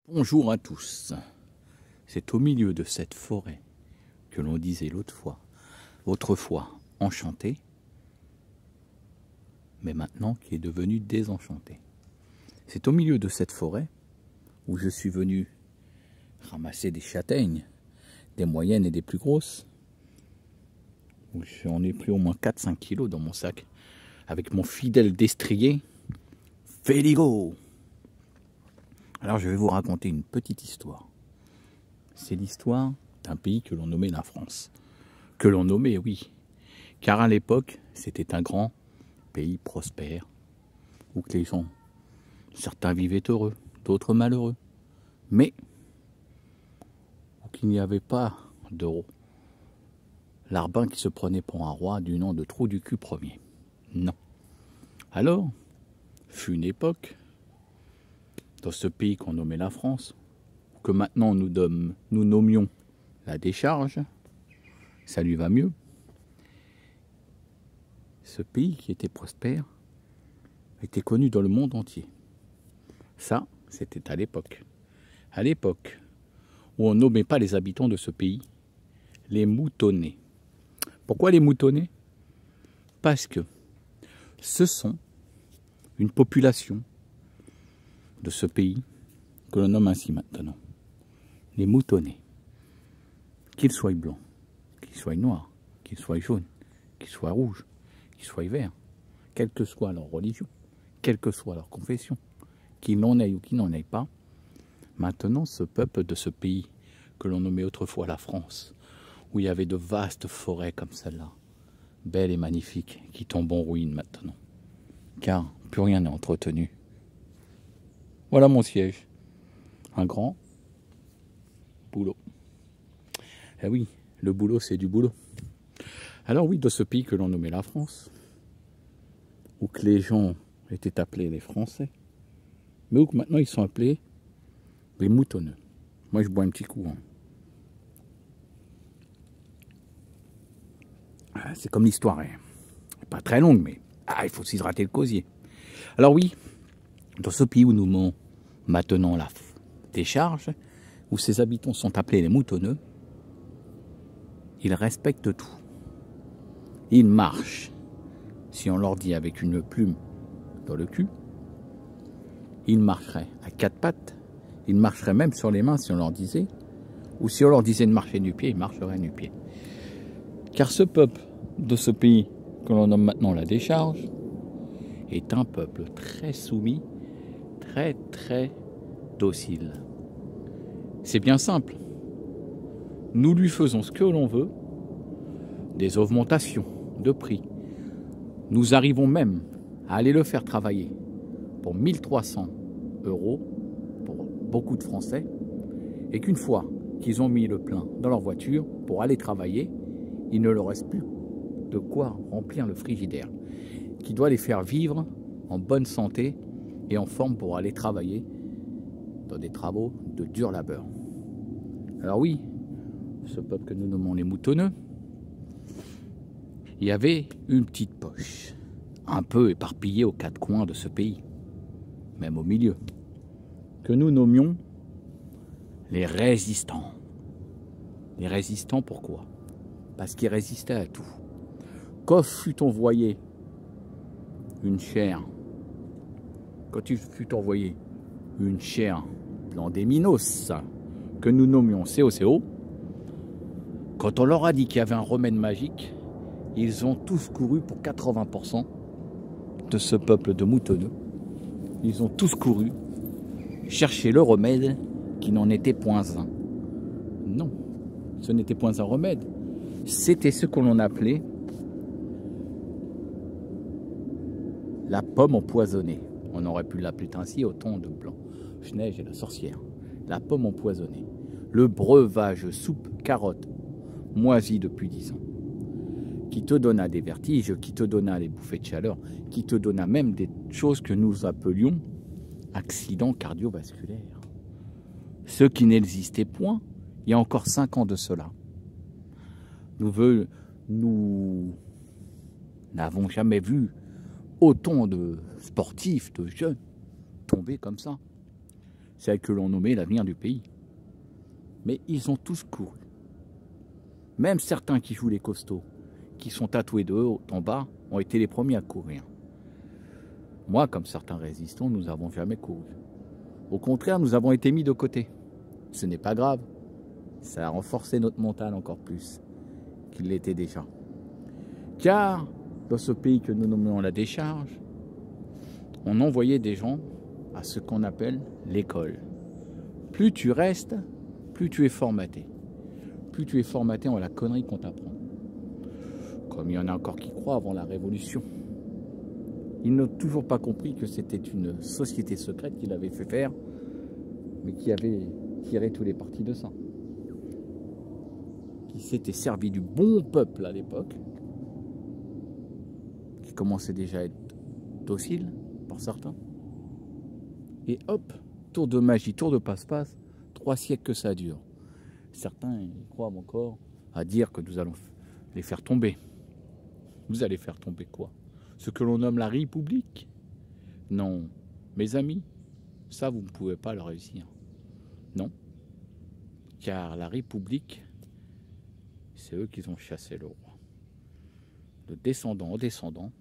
Bonjour à tous. C'est au milieu de cette forêt que l'on disait autrefois enchantée, mais maintenant qui est devenue désenchantée. C'est au milieu de cette forêt où je suis venu ramasser des châtaignes, des moyennes et des plus grosses. J'en ai pris au moins 4-5 kilos dans mon sac, avec mon fidèle destrier, Féligo. Alors je vais vous raconter une petite histoire. C'est l'histoire d'un pays que l'on nommait la France. Que l'on nommait, oui, car à l'époque, c'était un grand pays prospère, où que les gens, certains vivaient heureux, d'autres malheureux, mais où qu'il n'y avait pas de larbin qui se prenait pour un roi du nom de Trou du cul Ier. Non. Alors, fut une époque, dans ce pays qu'on nommait la France, que maintenant nous nommions la décharge, ça lui va mieux. Ce pays qui était prospère était connu dans le monde entier. Ça, c'était à l'époque. À l'époque où on nommait pas les habitants de ce pays les moutonnais. Pourquoi les moutonnais? Parce que ce sont une population de ce pays que l'on nomme ainsi maintenant. Les moutonnais. Qu'ils soient blancs, qu'ils soient noirs, qu'ils soient jaunes, qu'ils soient rouges, qu'ils soient verts, quelle que soit leur religion, quelle que soit leur confession, qu'ils n'en aient ou qu'ils n'en aient pas, maintenant ce peuple de ce pays que l'on nommait autrefois la France, où il y avait de vastes forêts comme celle-là, belles et magnifiques, qui tombent en ruine maintenant, car plus rien n'est entretenu. Voilà mon siège, un grand boulot. Eh oui, le boulot c'est du boulot. Alors oui, de ce pays que l'on nommait la France, où que les gens étaient appelés les Français, mais où que maintenant ils sont appelés les moutonneux. Moi je bois un petit coup. C'est comme l'histoire, hein. Pas très longue, mais il faut s'hydrater le cosier. Alors oui, dans ce pays où nous nommons maintenant la décharge, où ses habitants sont appelés les moutonneux, ils respectent tout. Ils marchent, si on leur dit avec une plume dans le cul, ils marcheraient à quatre pattes, ils marcheraient même sur les mains si on leur disait, ou si on leur disait de marcher du pied, ils marcheraient du pied. Car ce peuple de ce pays que l'on nomme maintenant la décharge est un peuple très soumis, très docile. C'est bien simple. Nous lui faisons ce que l'on veut, des augmentations de prix. Nous arrivons même à aller le faire travailler pour 1 300 € pour beaucoup de Français, et qu'une fois qu'ils ont mis le plein dans leur voiture pour aller travailler, il ne leur reste plus de quoi remplir le frigidaire, qui doit les faire vivre en bonne santé et en forme pour aller travailler dans des travaux de dur labeur. Alors oui, ce peuple que nous nommons les moutonneux, il y avait une petite poche, un peu éparpillée aux quatre coins de ce pays, même au milieu, que nous nommions les résistants. Les résistants, pourquoi? Parce qu'ils résistaient à tout. Quand fut envoyé une chair, Plandéminos, que nous nommions COCO, quand on leur a dit qu'il y avait un remède magique, ils ont tous couru pour 80% de ce peuple de moutonneux. Ils ont tous couru chercher le remède qui n'en était point un. Non, ce n'était point un remède. C'était ce que l'on appelait la pomme empoisonnée. On aurait pu l'appeler ainsi au ton de Blanche-Neige et la sorcière. La pomme empoisonnée. Le breuvage soupe carotte moisi depuis 10 ans. Qui te donna des vertiges, qui te donna des bouffées de chaleur, qui te donna même des choses que nous appelions accidents cardiovasculaires. Ce qui n'existait point il y a encore 5 ans de cela. Nous n'avons jamais vu autant de sportifs, de jeunes, tomber comme ça. celle que l'on nommait l'avenir du pays. Mais ils ont tous couru. Même certains qui jouent les costauds, qui sont tatoués de haut en bas, ont été les premiers à courir. Moi, comme certains résistants, nous n'avons jamais couru. Au contraire, nous avons été mis de côté. Ce n'est pas grave. Ça a renforcé notre mental encore plus qu'il l'était déjà. Car, dans ce pays que nous nommons la décharge, on envoyait des gens à ce qu'on appelle l'école. Plus tu restes, plus tu es formaté. Plus tu es formaté en la connerie qu'on t'apprend. Comme il y en a encore qui croient avant la Révolution. Ils n'ont toujours pas compris que c'était une société secrète qui l'avait fait faire, mais qui avait tiré tous les partis de ça. Qui s'était servi du bon peuple à l'époque, qui commençait déjà à être docile pour certains. Et hop, tour de magie, tour de passe-passe, 3 siècles que ça dure. Certains y croient encore à dire que nous allons les faire tomber. Vous allez faire tomber quoi? Ce que l'on nomme la République? Non, mes amis, ça vous ne pouvez pas le réussir. Non, car la République, c'est eux qui ont chassé le roi. De descendant en descendant,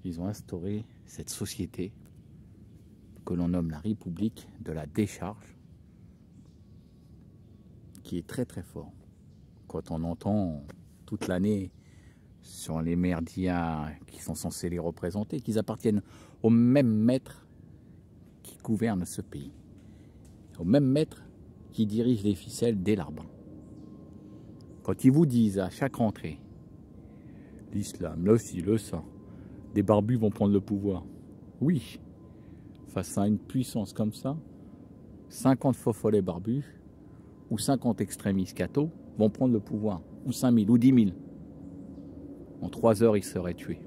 ils ont instauré cette société que l'on nomme la République de la décharge, qui est très très fort. Quand on entend toute l'année sur les merdias qui sont censés les représenter, qu'ils appartiennent au même maître qui gouverne ce pays, au même maître qui dirige les ficelles des larbins. Quand ils vous disent à chaque rentrée, l'islam, là aussi, le sang, des barbus vont prendre le pouvoir. Oui, face à une puissance comme ça, 50 faux follets barbus ou 50 extrémistes cathos vont prendre le pouvoir, ou 5000 ou 10 000. En 3 heures, ils seraient tués,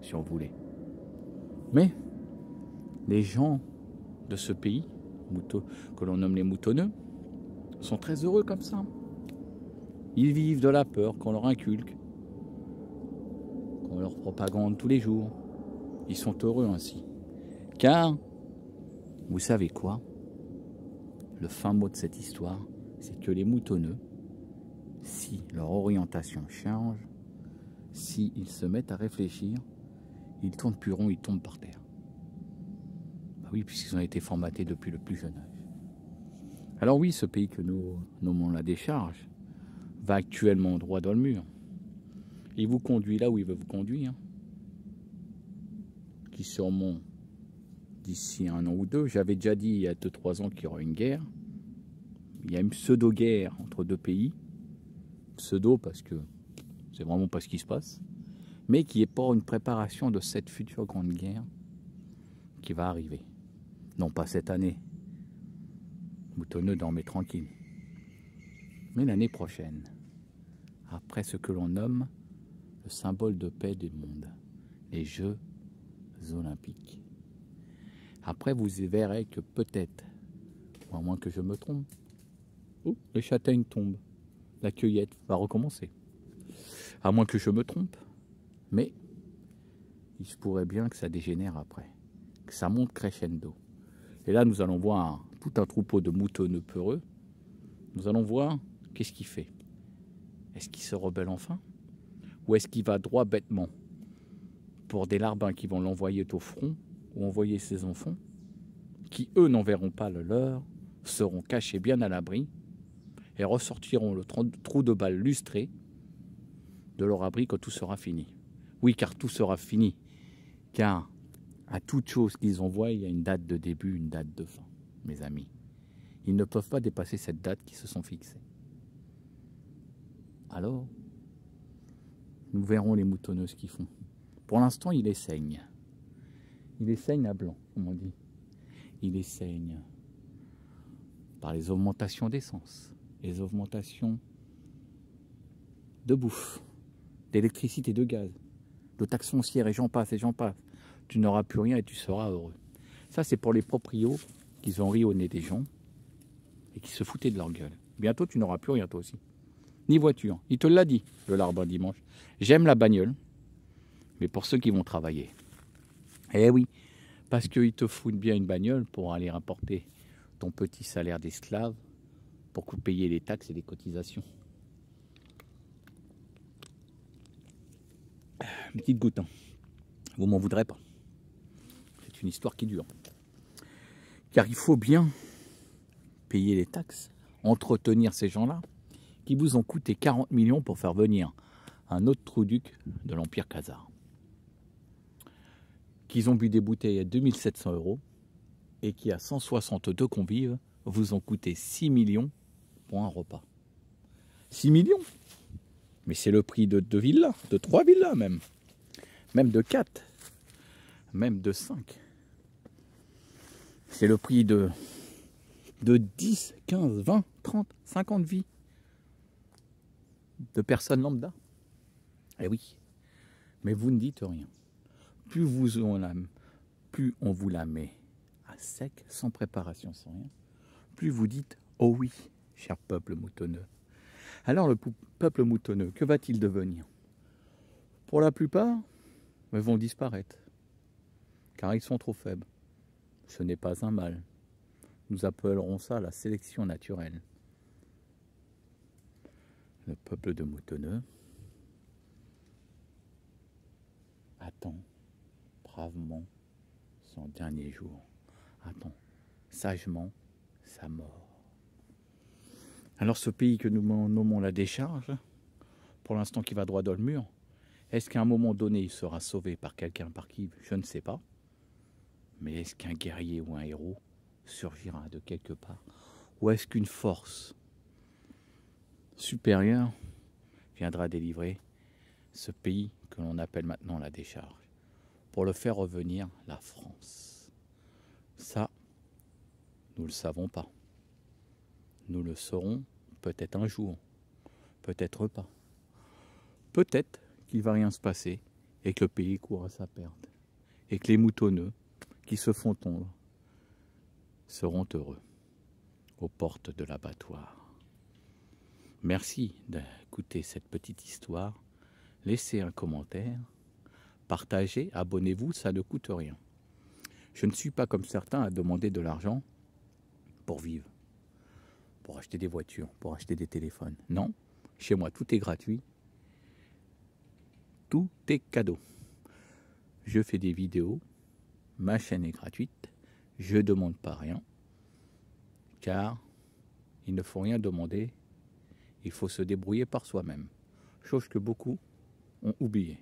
si on voulait. Mais les gens de ce pays, que l'on nomme les moutonneux, sont très heureux comme ça. Ils vivent de la peur qu'on leur inculque, qu'on leur propagande tous les jours. Ils sont heureux ainsi. Car, vous savez quoi? Le fin mot de cette histoire, c'est que les moutonneux, si leur orientation change, s'ils se mettent à réfléchir, ils tournent plus rond, ils tombent par terre. Bah oui, puisqu'ils ont été formatés depuis le plus jeune âge. Alors oui, ce pays que nous nommons la décharge va actuellement droit dans le mur. Il vous conduit là où il veut vous conduire. Qui sûrement, d'ici 1 an ou 2, j'avais déjà dit il y a 2-3 ans qu'il y aura une guerre. Il y a une pseudo-guerre entre 2 pays. Pseudo parce que c'est vraiment pas ce qui se passe. Mais qui est pas une préparation de cette future grande guerre qui va arriver. Non pas cette année. Moutonneux dormez tranquille. Mais l'année prochaine. Après ce que l'on nomme le symbole de paix du monde. Les Jeux Olympiques. Après vous verrez que peut-être, à moins que je me trompe, les châtaignes tombent. La cueillette va recommencer. À moins que je me trompe. Mais il se pourrait bien que ça dégénère après. Que ça monte crescendo. Et là, nous allons voir tout un troupeau de moutonneux peureux. Nous allons voir qu'est-ce qu'il fait. Est-ce qu'il se rebelle enfin? Ou est-ce qu'il va droit bêtement pour des larbins qui vont l'envoyer au front ou envoyer ses enfants, qui eux n'en verront pas le leur, seront cachés bien à l'abri et ressortiront le trou de balle lustré de leur abri quand tout sera fini. Oui, car tout sera fini. Car à toute chose qu'ils envoient, il y a une date de début, une date de fin, mes amis. Ils ne peuvent pas dépasser cette date qui se sont fixées. Alors, nous verrons les moutonneux ce qu'ils font. Pour l'instant, ils les saignent. Ils les saignent à blanc, comme on dit. Ils les saignent par les augmentations d'essence, les augmentations de bouffe, d'électricité, de gaz, de taxes foncières, et j'en passe, et j'en passe. Tu n'auras plus rien et tu seras heureux. Ça, c'est pour les proprios qui ont ri au nez des gens et qui se foutaient de leur gueule. Bientôt, tu n'auras plus rien, toi aussi. Ni voiture. Il te l'a dit, le larbin dimanche. J'aime la bagnole, mais pour ceux qui vont travailler. Eh oui, parce qu'ils te foutent bien une bagnole pour aller rapporter ton petit salaire d'esclave pour payer les taxes et les cotisations. Une petite goutte, hein. Vous m'en voudrez pas. C'est une histoire qui dure. Car il faut bien payer les taxes, entretenir ces gens-là, qui vous ont coûté 40 millions pour faire venir un autre trou-duc de l'Empire khazar. Qu'ils ont bu des bouteilles à 2700 € et qui, à 162 convives, vous ont coûté 6 millions pour un repas. 6 millions? Mais c'est le prix de 2 villas, de 3 villas même. Même de 4. Même de 5. C'est le prix de 10, 15, 20, 30, 50 vies de personnes lambda. Eh oui, mais vous ne dites rien. Plus on vous la met à sec, sans préparation, sans rien, plus vous dites « Oh oui, cher peuple moutonneux ». Alors le peuple moutonneux, que va-t-il devenir? Pour la plupart, ils vont disparaître, car ils sont trop faibles. Ce n'est pas un mal. Nous appellerons ça la sélection naturelle. Le peuple de moutonneux attend bravement son dernier jour, attend sagement sa mort. Alors ce pays que nous nommons la décharge, pour l'instant qui va droit dans le mur, est-ce qu'à un moment donné il sera sauvé par quelqu'un, par qui? Je ne sais pas. Mais est-ce qu'un guerrier ou un héros surgira de quelque part? Ou est-ce qu'une force supérieure viendra délivrer ce pays que l'on appelle maintenant la décharge, pour le faire revenir la France? Ça, nous ne le savons pas. Nous le saurons peut-être un jour, peut-être pas. Peut-être qu'il ne va rien se passer et que le pays court à sa perte. Et que les moutonneux qui se font tondre seront heureux aux portes de l'abattoir. Merci d'écouter cette petite histoire. Laissez un commentaire, partagez, abonnez-vous, ça ne coûte rien. Je ne suis pas comme certains à demander de l'argent pour vivre, pour acheter des voitures, pour acheter des téléphones. Non, chez moi tout est gratuit, tout est cadeau. Je fais des vidéos, ma chaîne est gratuite, je ne demande pas rien, car il ne faut rien demander, il faut se débrouiller par soi-même, chose que beaucoup ont oublié.